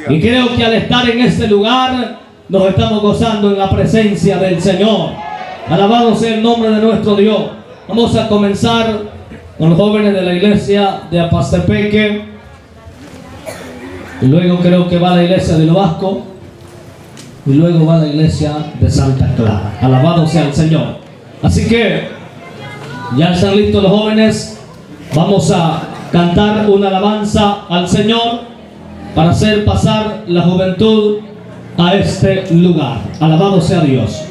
Y creo que al estar en este lugar nos estamos gozando en la presencia del Señor. Alabado sea el nombre de nuestro Dios. Vamos a comenzar con los jóvenes de la iglesia de Apastepeque. Y luego creo que va la iglesia de Lobasco. Y luego va la iglesia de Santa Clara. Alabado sea el Señor. Así que ya están listos los jóvenes. Vamos a cantar una alabanza al Señor para hacer pasar la juventud a este lugar. Alabado sea Dios.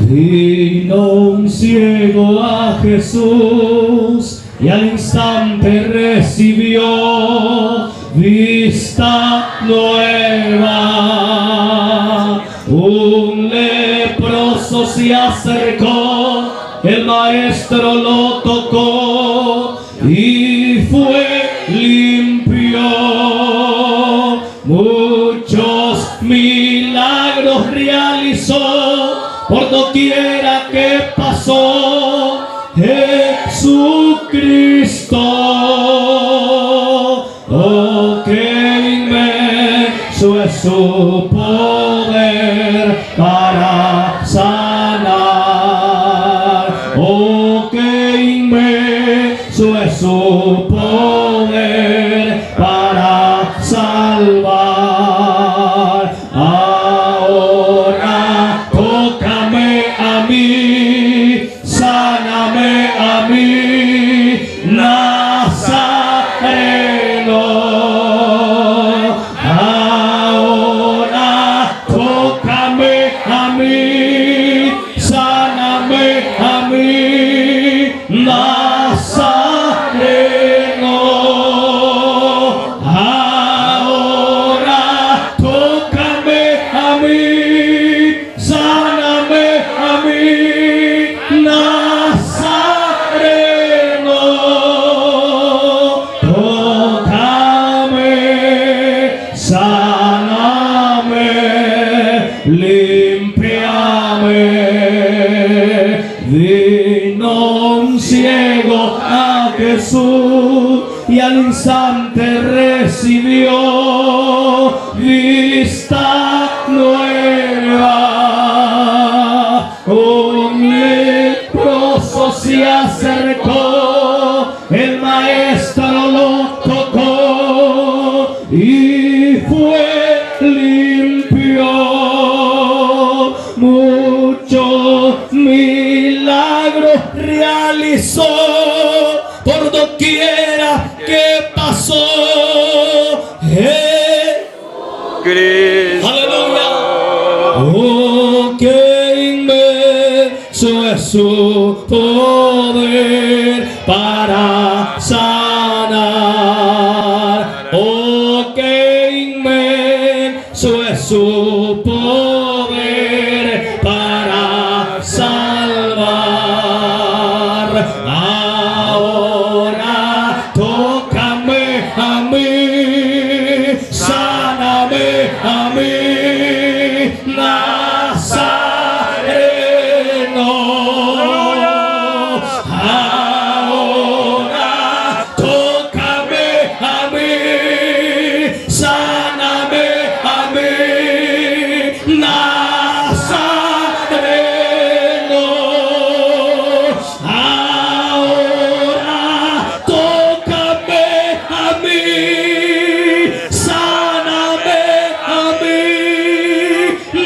Vino un ciego a Jesús y al instante recibió vista nueva. Un leproso se acercó, el maestro lo tocó y fue limpio. Muchos milagros realizó por doquiera que pasó Jesucristo. Oh, qué inmenso es su poder para sanar. Oh, qué inmenso es su poder para salvar. Ahora tócame a mí, sáname a mí, Nazareno. Ahora tócame a mí, sáname a mí, Nazareno. Ahora tócame a mí, sáname a mí, Nazareno. Tócame, sáname, límpiame. Vino un ciego a Jesús y al instante recibió vista nueva. Un leproso se acercó, el maestro lo tocó y fue limpio. Muchos milagros realizó por doquiera que pasó. Aleluya. Oh, qué inmenso es su poder para sanar. Oh, qué inmenso es su poder para salvar. Ahora tócame a mí, sáname a mí, Nazareno. Ahora tócame a mí, sáname a mí, Nazareno. Ahora tócame a mí, sáname a mí,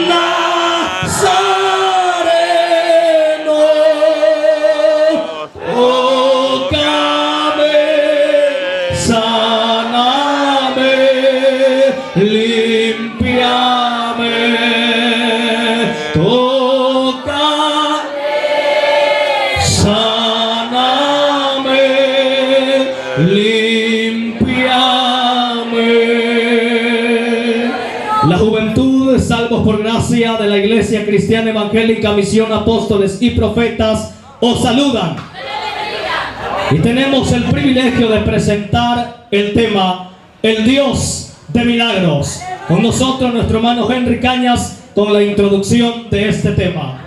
Nazareno. Tócame, sáname, límpiame. Tócame, sáname, límpiame. La juventud, salvos por gracia de la Iglesia Cristiana Evangélica Misión Apóstoles y Profetas, os saludan. Y tenemos el privilegio de presentar el tema El Dios de Milagros. Con nosotros nuestro hermano Henry Cañas con la introducción de este tema.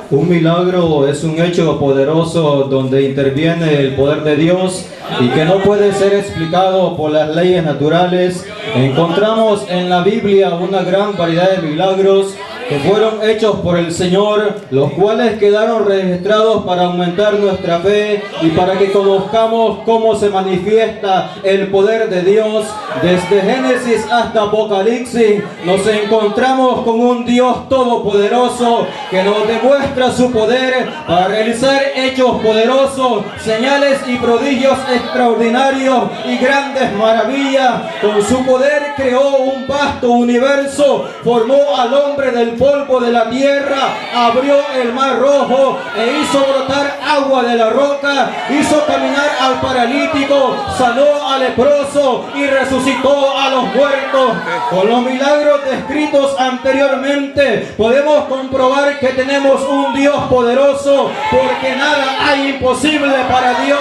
Un milagro es un hecho poderoso donde interviene el poder de Dios y que no puede ser explicado por las leyes naturales. Encontramos en la Biblia una gran variedad de milagros que fueron hechos por el Señor, los cuales quedaron registrados para aumentar nuestra fe y para que conozcamos cómo se manifiesta el poder de Dios. Desde Génesis hasta Apocalipsis nos encontramos con un Dios todopoderoso que nos demuestra su poder para realizar hechos poderosos, señales y prodigios extraordinarios y grandes maravillas. Con su poder creó un vasto universo, formó al hombre del polvo de la tierra, abrió el mar rojo e hizo brotar agua de la roca, hizo caminar al paralítico, sanó al leproso y resucitó a los muertos. Con los milagros descritos anteriormente podemos comprobar que tenemos un Dios poderoso, porque nada hay imposible para Dios.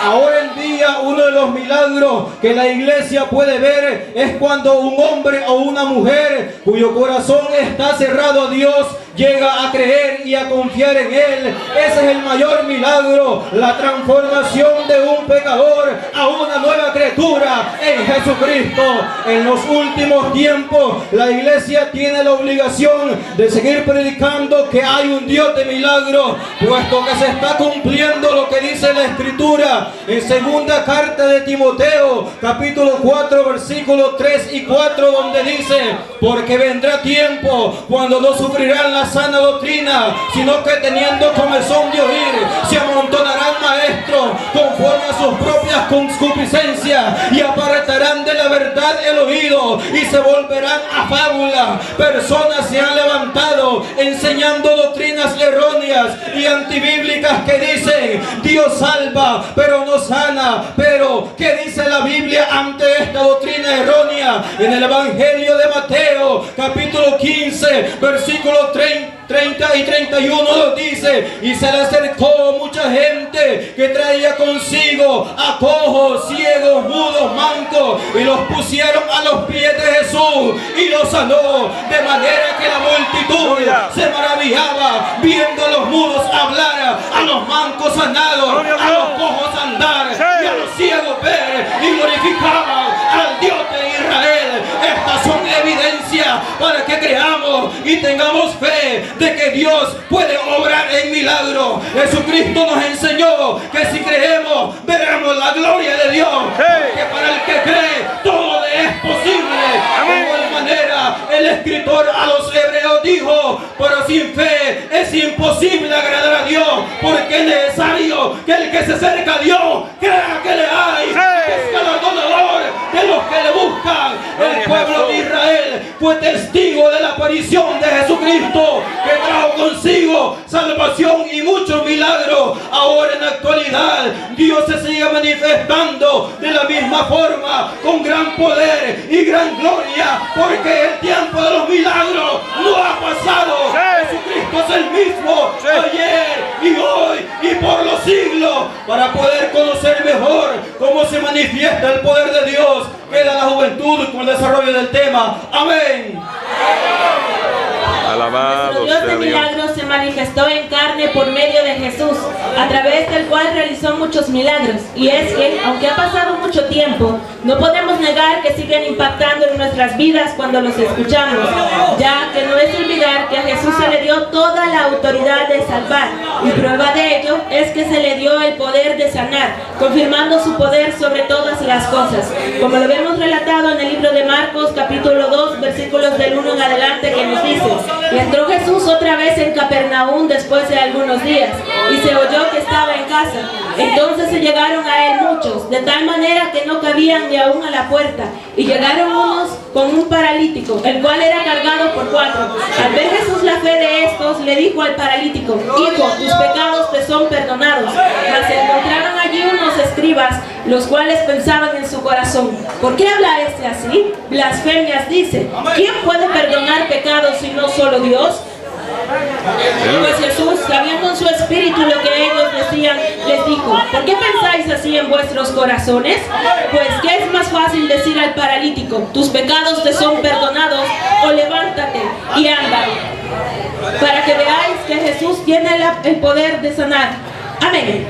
Ahora en día uno de los milagros que la iglesia puede ver es cuando un hombre o una mujer cuyo corazón está cerrado a Dios llega a creer y a confiar en Él. Ese es el mayor milagro, la transformación de un pecador a una nueva criatura en Jesucristo. En los últimos tiempos la iglesia tiene la obligación de seguir predicando que hay un Dios de milagros, puesto que se está cumpliendo lo que dice la Escritura en segunda carta de Timoteo, capítulo 4, versículos 3 y 4, donde dice: porque vendrá tiempo cuando no sufrirán la sana doctrina, sino que teniendo comezón de oír, se amontonarán maestros conforme a sus propias concupiscencias y apartarán de la verdad el oído y se volverán a fábula. Personas se han levantado enseñando doctrinas erróneas y antibíblicas que dicen: Dios salva pero no sana. Pero ¿qué dice la Biblia ante esta doctrina errónea? En el Evangelio de Mateo, capítulo 15, versículos 30 y 31 nos dice: y se le acercó mucha gente que traía consigo a cojos, ciegos, mudos, mancos, y los pusieron a los pies de Jesús y los sanó, de manera que la multitud se maravillaba viendo a los mudos hablar, a los mancos sanados, a los cojos andar y a los ciegos ver, y glorificaban al Dios de Israel. Estas son evidencias para que creamos y tengamos fe de que Dios puede obrar en milagros. Jesucristo nos enseñó que si creemos veremos la gloria de Dios, que para el que cree todo le es posible. De igual manera el escritor a los hebreos dijo: pero sin fe es imposible agradar a Dios, porque es necesario que el que se acerca a Dios crea que le hay, que es galardonador de los que le buscan. El pueblo de Israel fue testigo de la aparición de Jesucristo, que trajo consigo salvación y muchos milagros. Ahora en la actualidad Dios se sigue manifestando de la misma forma, con gran poder y gran gloria, porque el tiempo de los milagros no ha pasado. Jesucristo es el mismo ayer y hoy y por los siglos. Para poder conocer mejor cómo se manifiesta el poder de Dios, queda la juventud con el desarrollo del tema. Amén. Nuestro Dios de milagros se manifestó en carne por medio de Jesús, a través del cual realizó muchos milagros. Y es que, aunque ha pasado mucho tiempo, no podemos negar que siguen impactando en nuestras vidas cuando los escuchamos, ya que no es olvidar que a Jesús se le dio toda la autoridad de salvar, y prueba de ello es que se le dio el poder de sanar, confirmando su poder sobre todas las cosas, como lo vemos relatado en el libro de Marcos, capítulo 2, versículos del 1 en adelante, que nos dice: y entró Jesús otra vez en Capernaum después de algunos días, y se oyó que estaba en casa. Entonces se llegaron a él muchos, de tal manera que no cabían ni aún a la puerta, y llegaron unos con un paralítico, el cual era cargado por 4. Al ver Jesús la fe de estos, le dijo al paralítico: hijo, tus pecados te son perdonados. Mas se encontraron allí unos escribas, los cuales pensaban en su corazón: ¿por qué habla este así? Blasfemias dice. ¿Quién puede perdonar pecados si no solo Dios? Pues Jesús, sabiendo en su espíritu lo que ellos decían, les dijo: ¿por qué pensáis así en vuestros corazones? Pues ¿qué es más fácil decir al paralítico: tus pecados te son perdonados, o levántate y anda? para que veáis que Jesús tiene el poder de sanar. Amén.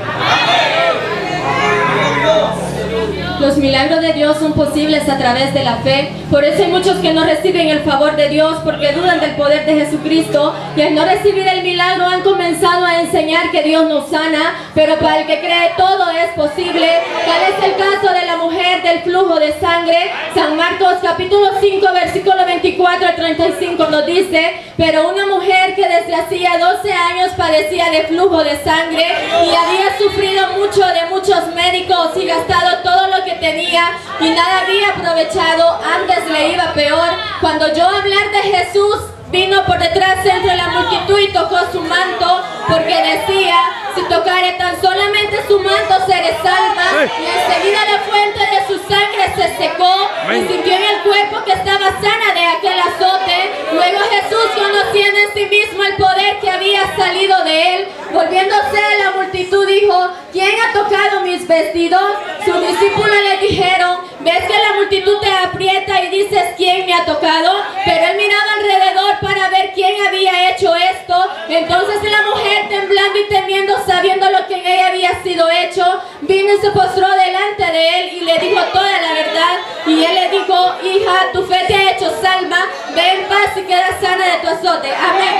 Los milagros de Dios son posibles a través de la fe. Por eso hay muchos que no reciben el favor de Dios porque dudan del poder de Jesucristo, y al no recibir el milagro han comenzado a enseñar que Dios nos sana, pero para el que cree todo es posible. Tal es el caso de la mujer del flujo de sangre. San Marcos capítulo 5 versículo 24 al 35 nos dice: pero una mujer que desde hacía 12 años padecía de flujo de sangre y había sufrido mucho de muchos médicos y gastado todo lo que tenía y nada había aprovechado, antes le iba peor, cuando oyó hablar de Jesús, vino por detrás entre la multitud y tocó su manto, porque decía: si tocare tan solamente su manto seré salva. Y enseguida la fuente de su sangre se secó y sintió en el cuerpo que estaba sana de aquel azote. Luego Jesús, conociendo en sí mismo el poder que había salido de él, volviéndose a la multitud dijo: ¿quién ha tocado mis vestidos? Sus discípulos le dijeron: ¿ves que la multitud te aprieta y dices quién me ha tocado? Pero él miraba alrededor para ver quién había hecho esto. Entonces la mujer, temblando y temiendo, sabiendo lo que en ella había sido hecho, vino y se postró delante de él y le dijo toda la verdad. Y él le dijo: hija, tu fe te ha hecho salva, ve en paz y queda sana de tu azote. Amén.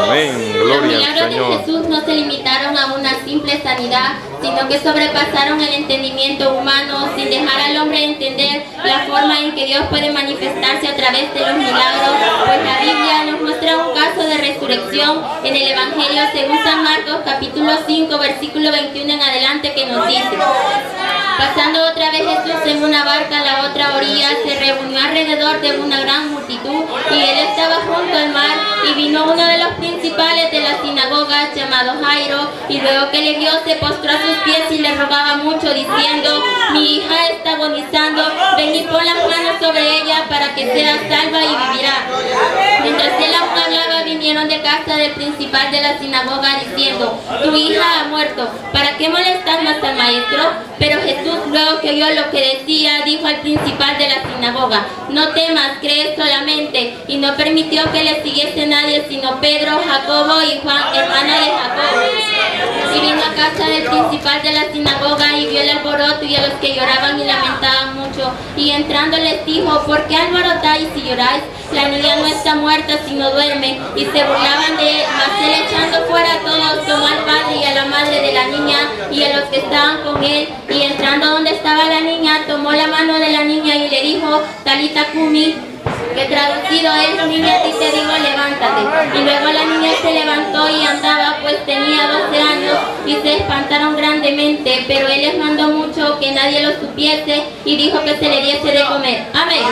Amén. Los Gloria al milagros de Señor. Jesús no se limitaron a una simple sanidad, sino que sobrepasaron el entendimiento humano, sin dejar al hombre entender la forma en que Dios puede manifestarse a través de los milagros, pues la Biblia nos muestra un caso de resurrección en el Evangelio según San Marcos capítulo 5 versículo 21 en adelante, que nos dice: pasando otra vez Jesús en una barca a la otra orilla, se reunió alrededor de una gran multitud, y él estaba junto al mar, y vino uno de los principales de la sinagoga, llamado Jairo, y luego que le vio se postró a sus pies y le rogaba mucho, diciendo: mi hija está agonizando, ven y pon las manos sobre ella para que sea salva y vivirá. Mientras él aún hablaba, vinieron de casa del principal de la sinagoga diciendo: tu hija ha muerto, ¿para qué molestar más al maestro? Pero Jesús, luego que oyó lo que decía, dijo al principal de la sinagoga: no temas, cree solamente. Y no permitió que le siguiese nadie sino Pedro, Jacobo y Juan, hermano de Jacobo. Y vino a casa del principal de la sinagoga y vio el alboroto y a los que lloraban y lamentaban mucho. Y entrando les dijo: ¿por qué alborotáis y lloráis? La niña no está muerta sino duerme. Y se burlaban de él. Mas él, echando fuera a todos, tomó al padre y a la madre de la niña y a los que estaban con él, y entrando donde estaba la niña, tomó la mano de la niña y le dijo: Talita Cumi, que traducido es: niña, a ti te digo, levántate. Y luego la niña se levantó y andaba, pues tenía 12 años, y se espantaron grandemente, pero él les mandó mucho que nadie lo supiese, y dijo que se le diese de comer. Amén.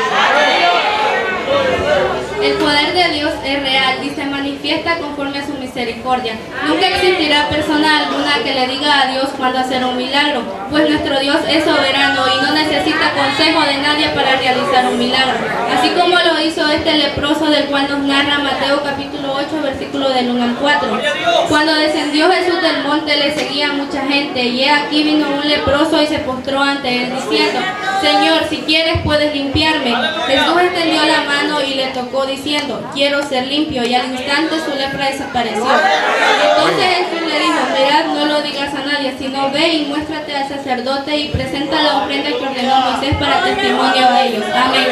El poder de Dios es real y se manifiesta conforme a su misericordia. Nunca existirá persona alguna que le diga a Dios cuándo hacer un milagro, pues nuestro Dios es soberano y no necesita consejo de nadie para realizar un milagro. Así como lo hizo este leproso, del cual nos narra Mateo capítulo 8, versículo del 1 al 4. Cuando descendió Jesús del monte le seguía mucha gente, y he aquí vino un leproso y se postró ante él diciendo: Señor, si quieres puedes limpiarme. Jesús extendió la mano y le tocó diciendo: quiero ser limpio, y al instante su lepra desapareció. Entonces Jesús le dijo: mirad, no lo digas a nadie, sino ve y muéstrate al sacerdote y presenta la ofrenda que ordenó Moisés para testimonio a ellos. Amén.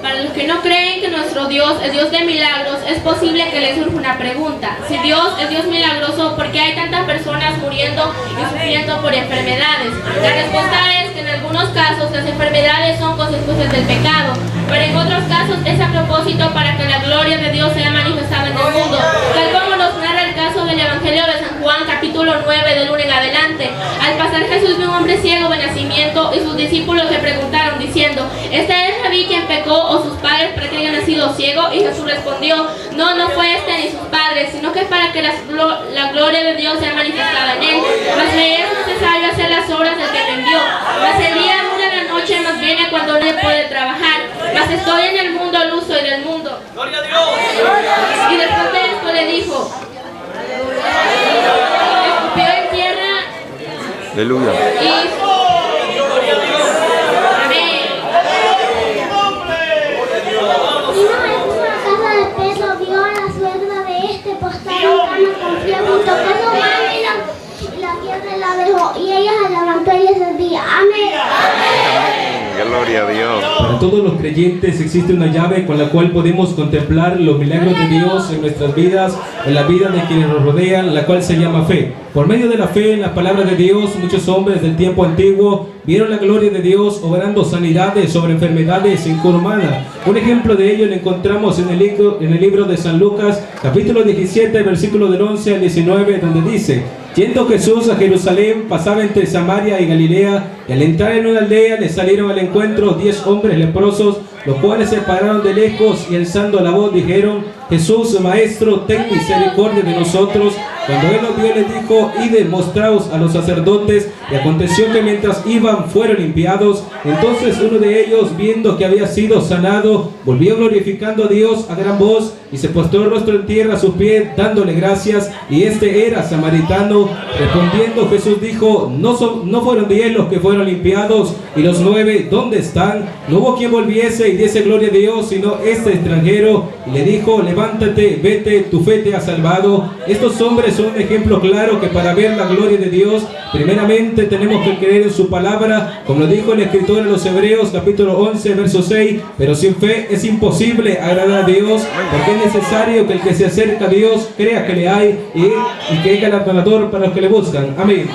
Para los que no creen que nuestro Dios es Dios de milagros, es posible que les surja una pregunta. Si Dios es Dios milagroso, ¿por qué hay tantas personas muriendo y sufriendo por enfermedades? La respuesta es que en algunos casos las enfermedades son consecuencias del pecado, pero en otros casos es a propósito para que la gloria de Dios sea manifestada en el mundo, tal como nos narra el caso del Evangelio de San Juan, capítulo 9, del 1 en adelante. Al pasar Jesús vio un hombre ciego de nacimiento, y sus discípulos le preguntaron diciendo: ¿este es Rabí quien pecó o sus padres para que haya nacido ciego? Y Jesús respondió: no fue este ni sus padres, sino que es para que la gloria de Dios sea manifestada en él. Mas le es necesario hacer las obras del que me envió. Mas el día dura la noche, mas viene cuando no puede trabajar. Mas estoy en el mundo, luz soy del mundo. ¡Gloria a Dios! Y después de esto le dijo: escupió en tierra. Aleluya. Amén. confió, juntó con su mano y la tierra la dejó, y ella se levantó y les decía, amén. Gloria a Dios. Para todos los creyentes existe una llave con la cual podemos contemplar los milagros de Dios en nuestras vidas, en la vida de quienes nos rodean, la cual se llama fe. Por medio de la fe en la palabra de Dios, muchos hombres del tiempo antiguo vieron la gloria de Dios obrando sanidades sobre enfermedades incurmadas. Un ejemplo de ello lo encontramos en el libro de San Lucas, capítulo 17, versículo del 11 al 19, donde dice: yendo Jesús a Jerusalén, pasaba entre Samaria y Galilea, y al entrar en una aldea le salieron al encuentro 10 hombres leprosos, los cuales se pararon de lejos y alzando la voz dijeron: Jesús, Maestro, ten misericordia de nosotros. Cuando él los vio, les dijo: id, mostraos a los sacerdotes. Y aconteció que mientras iban fueron limpiados. Entonces uno de ellos, viendo que había sido sanado, volvió glorificando a Dios a gran voz, y se postró el rostro en tierra a sus pies, dándole gracias. Y este era samaritano. Respondiendo Jesús dijo: no fueron 10 los que fueron limpiados, y los 9, ¿dónde están? No hubo quien volviese y diese gloria a Dios, sino este extranjero. Y le dijo: levántate, vete, tu fe te ha salvado. Estos hombres son un ejemplo claro que para ver la gloria de Dios, primeramente tenemos que creer en su palabra, como lo dijo el escritor en los Hebreos, capítulo 11, verso 6. Pero sin fe es imposible agradar a Dios, porque es necesario que el que se acerca a Dios crea que le hay y que es galardonador para los que le buscan. Amén.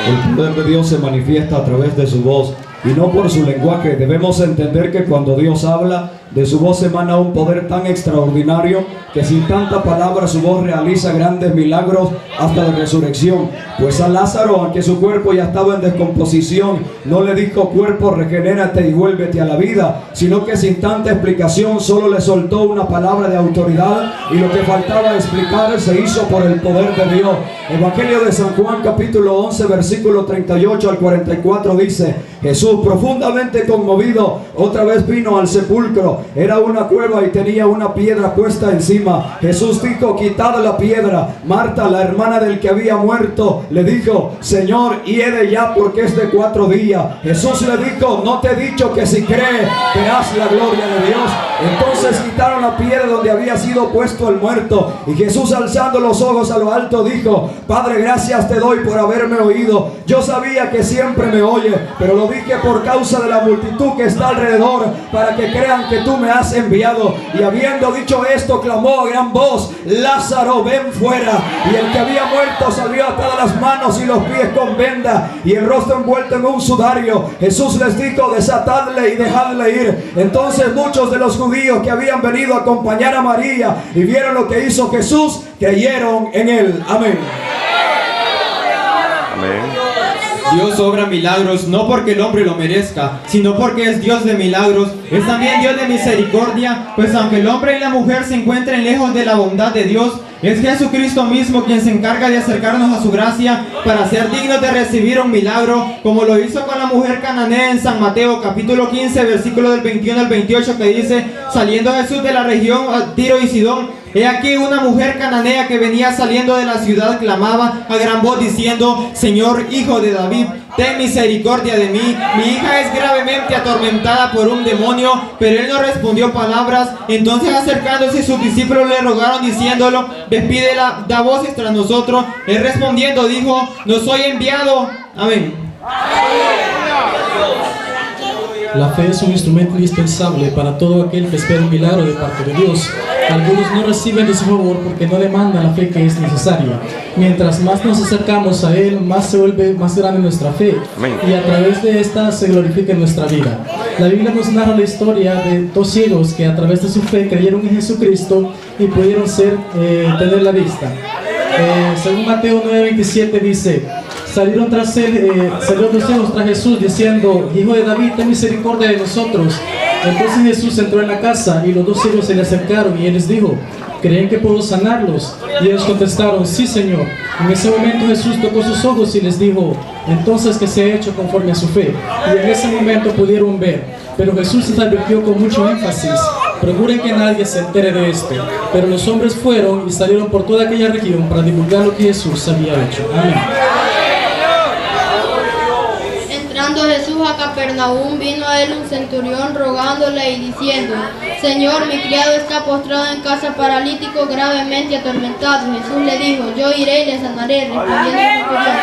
El poder de Dios se manifiesta a través de su voz y no por su lenguaje. Debemos entender que cuando Dios habla, de su voz emana un poder tan extraordinario que sin tanta palabra su voz realiza grandes milagros hasta la resurrección. Pues a Lázaro, aunque su cuerpo ya estaba en descomposición, no le dijo: cuerpo, regenérate y vuélvete a la vida, sino que sin tanta explicación solo le soltó una palabra de autoridad, y lo que faltaba explicar se hizo por el poder de Dios. Evangelio de San Juan, capítulo 11, versículo 38 al 44 dice: Jesús, profundamente conmovido, otra vez vino al sepulcro. Era una cueva y tenía una piedra puesta encima. Jesús dijo: quitad la piedra. Marta, la hermana del que había muerto, le dijo: Señor, hiede ya, porque es de 4 días. Jesús le dijo: no te he dicho que si crees verás la gloria de Dios. Entonces quitaron la piedra donde había sido puesto el muerto, y Jesús, alzando los ojos a lo alto, dijo: Padre, gracias te doy por haberme oído. Yo sabía que siempre me oye, pero lo dije por causa de la multitud que está alrededor, para que crean que tú me has enviado. Y habiendo dicho esto, clamó a gran voz: Lázaro, ven fuera. Y el que había muerto salió atadas las manos y los pies con venda, y el rostro envuelto en un sudario. Jesús les dijo: desatadle y dejadle ir. Entonces muchos de los judíos que habían venido a acompañar a María y vieron lo que hizo Jesús, creyeron en él. Amén. Amén. Dios obra milagros no porque el hombre lo merezca, sino porque es Dios de milagros. Es también Dios de misericordia, pues aunque el hombre y la mujer se encuentren lejos de la bondad de Dios, es Jesucristo mismo quien se encarga de acercarnos a su gracia para ser dignos de recibir un milagro, como lo hizo con la mujer cananea en San Mateo capítulo 15, versículo del 21 al 28, que dice: saliendo Jesús de la región Tiro y Sidón, he aquí una mujer cananea que venía saliendo de la ciudad clamaba a gran voz diciendo: Señor, hijo de David, ten misericordia de mí. Mi hija es gravemente atormentada por un demonio. Pero él no respondió palabras. Entonces, acercándose, sus discípulos le rogaron diciéndolo: despídela, da voces tras nosotros. Él respondiendo dijo: no soy enviado. Amén. La fe es un instrumento indispensable para todo aquel que espera un milagro de parte de Dios. Algunos no reciben de su favor porque no demandan la fe que es necesaria. Mientras más nos acercamos a Él, más se vuelve más grande nuestra fe. Y a través de esta se glorifica nuestra vida. La Biblia nos narra la historia de 2 ciegos que a través de su fe creyeron en Jesucristo y pudieron tener la vista. Según Mateo 9:27 dice: salieron 2 ciegos tras Jesús diciendo: Hijo de David, ten misericordia de nosotros. Entonces Jesús entró en la casa y los 2 ciegos se le acercaron y él les dijo: ¿creen que puedo sanarlos? Y ellos contestaron: sí, Señor. En ese momento Jesús tocó sus ojos y les dijo: entonces que se ha hecho conforme a su fe. Y en ese momento pudieron ver. Pero Jesús les advirtió con mucho énfasis: procuren que nadie se entere de esto. Pero los hombres fueron y salieron por toda aquella región para divulgar lo que Jesús había hecho. Amén. Entrando Jesús a Capernaum, vino a él un centurión rogándole y diciendo: Señor, mi criado está postrado en casa paralítico, gravemente atormentado. Jesús le dijo, yo iré y le sanaré. Respondiendo el centurión,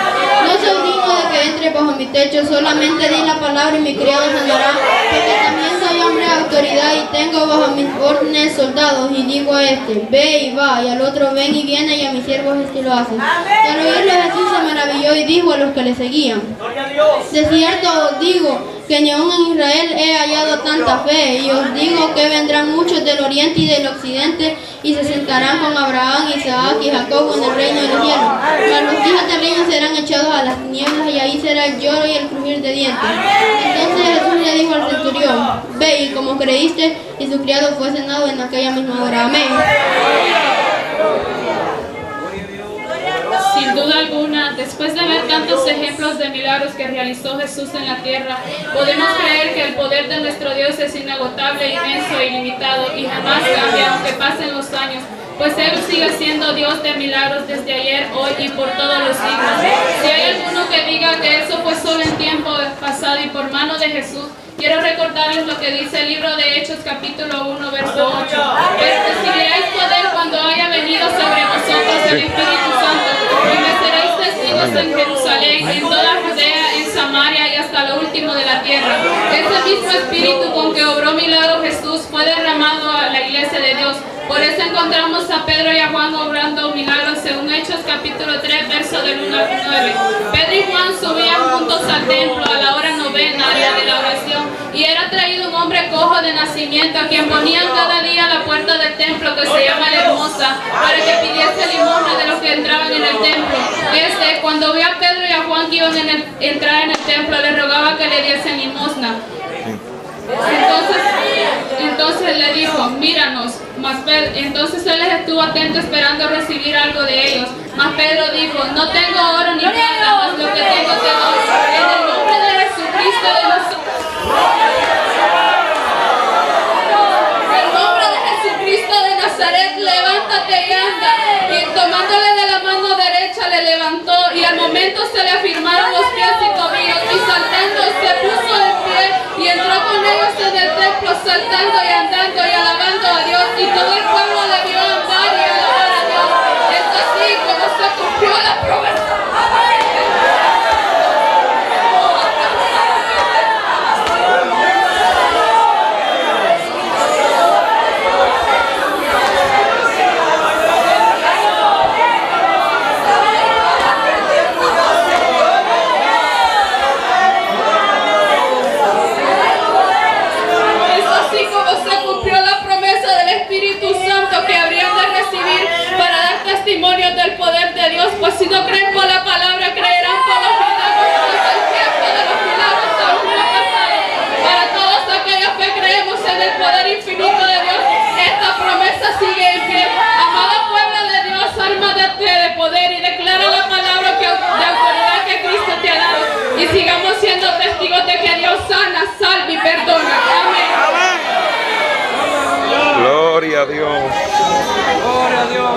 no soy digno de que entre bajo mi techo, solamente di la palabra y mi criado sanará, porque también soy hombre de autoridad y tengo bajo mis órdenes soldados. Y digo a este, ve y va, y al otro, ven y viene, y a mis siervos este lo hacen. Y al oírlo Jesús se maravilló y dijo a los que le seguían, de cierto os digo, que ni aun en Israel he hallado tanta fe, y os digo que vendrán muchos del oriente y del occidente, y se sentarán con Abraham, Isaac y Jacob en el reino de los cielos. Mas los hijos del reino serán echados a las tinieblas, y ahí será el lloro y el crujir de dientes. Entonces Jesús le dijo al centurión, ve y como creíste, y su criado fue sanado en aquella misma hora. Amén. Sin duda alguna, después de ver tantos ejemplos de milagros que realizó Jesús en la tierra, podemos creer que el poder de nuestro Dios es inagotable, inmenso e ilimitado y jamás cambia aunque pasen los años, pues Él sigue siendo Dios de milagros desde ayer, hoy y por todos los siglos. Si hay alguno que diga que eso fue solo en tiempo pasado y por mano de Jesús, quiero recordarles lo que dice el libro de Hechos capítulo 1 verso 8. Pero recibiréis poder cuando haya venido sobre vosotros el Espíritu Santo, y me seréis testigos en Jerusalén, en toda Judea, en Samaria y hasta lo último de la tierra. Ese mismo Espíritu con que obró milagro Jesús fue derramado a la iglesia de Dios. Por eso encontramos a Pedro y a Juan obrando milagros según Hechos capítulo 3 verso del 1 al 9. Pedro y Juan subían juntos al templo a la hora novena, la de la oración, y era traído un hombre cojo de nacimiento, a quien ponían cada día a la puerta del templo, que se llama La Hermosa, para que pidiese limosna de los que entraban en el templo. Este, cuando vio a Pedro y a Juan que iban a entrar en el templo, le rogaba que le diesen limosna. Entonces le dijo, míranos. Entonces él les estuvo atento esperando recibir algo de ellos. Mas Pedro dijo, no tengo oro ni plata, mas lo que tengo te doy. En el nombre de Jesucristo de nosotros. En el nombre de Jesucristo de Nazaret, levántate y anda. Y tomándole de la mano derecha le levantó, y al momento se le afirmaron los pies y tobillos, y saltando se puso de pie y entró con ellos en el templo, saltando y andando y alabando a Dios, y todo el pueblo le vio andar y alabar a Dios. Es así como se cumplió la promesa. Testimonios del poder de Dios, pues si no creen por la palabra, creerán por los milagros, pues el tiempo de los milagros aún no ha pasado. Para todos aquellos que creemos en el poder infinito de Dios, esta promesa sigue en pie. Amado pueblo de Dios, ármate de poder y declara la palabra de autoridad que Cristo te ha dado, y sigamos siendo testigos de que Dios sana, salva y perdona. Amén. Gloria a Dios. Gloria a Dios.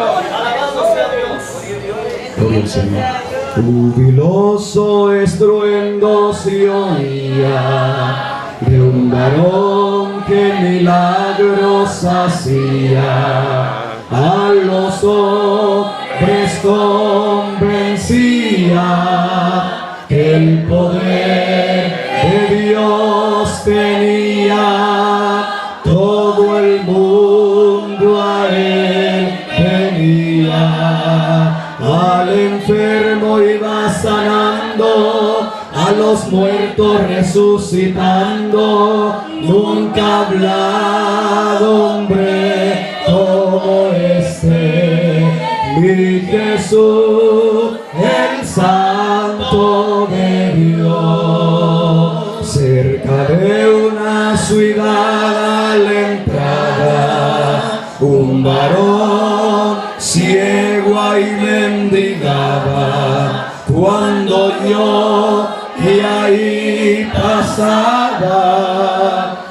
Gloria al Señor. Jubiloso estruendo se oía de un varón que milagros hacía, a los hombres convencía que el poder de Dios tenía. Todo el mundo a él venía, al enfermo iba sanando, a los muertos resucitando. Nunca hablado hombre como este, mi Jesús, el Santo de Dios. Cerca de una ciudad a la entrada, un varón ciego ahí mendigaba. Cuando yo y ahí pasaba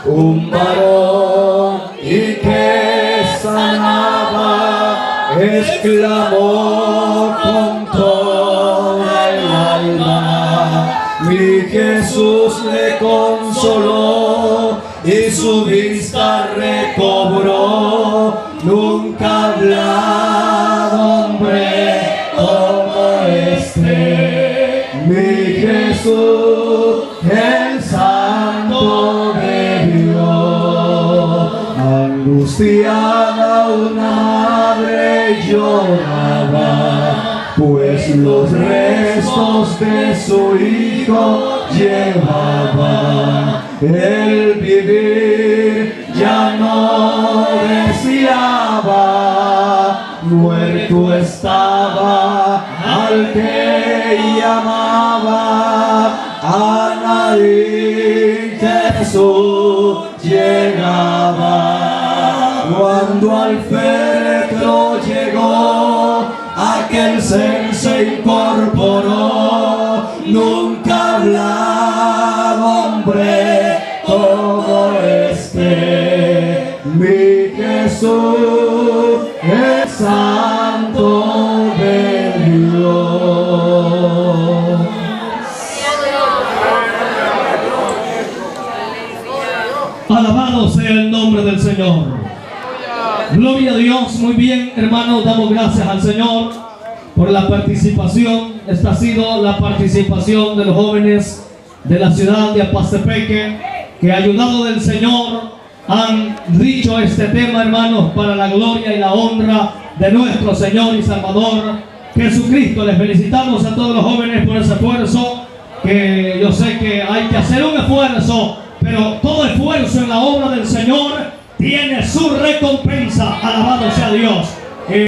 un varón y que sanaba, exclamó con toda el alma. Mi Jesús le consoló y su vista recobró. hablado hombre como este, mi Jesús, el Santo de Dios. Angustiada una madre lloraba, pues los restos de su hijo llevaba. El vivir ya no deseaba, muerto estaba al que llamaba. A Naín Jesús llegaba, cuando al féretro llegó, aquel ser se incorporó. Nunca hablaba hombre como este, mi Jesús, el Santo de Dios. Alabado sea el nombre del Señor. Gloria a Dios. Muy bien, hermanos, damos gracias al Señor por la participación. Esta ha sido la participación de los jóvenes de la ciudad de Apastepeque, que ayudado del Señor han dicho este tema, hermanos, para la gloria y la honra de nuestro Señor y Salvador Jesucristo. Les felicitamos a todos los jóvenes por ese esfuerzo, que yo sé que hay que hacer un esfuerzo, pero todo esfuerzo en la obra del Señor tiene su recompensa. Alabado sea Dios.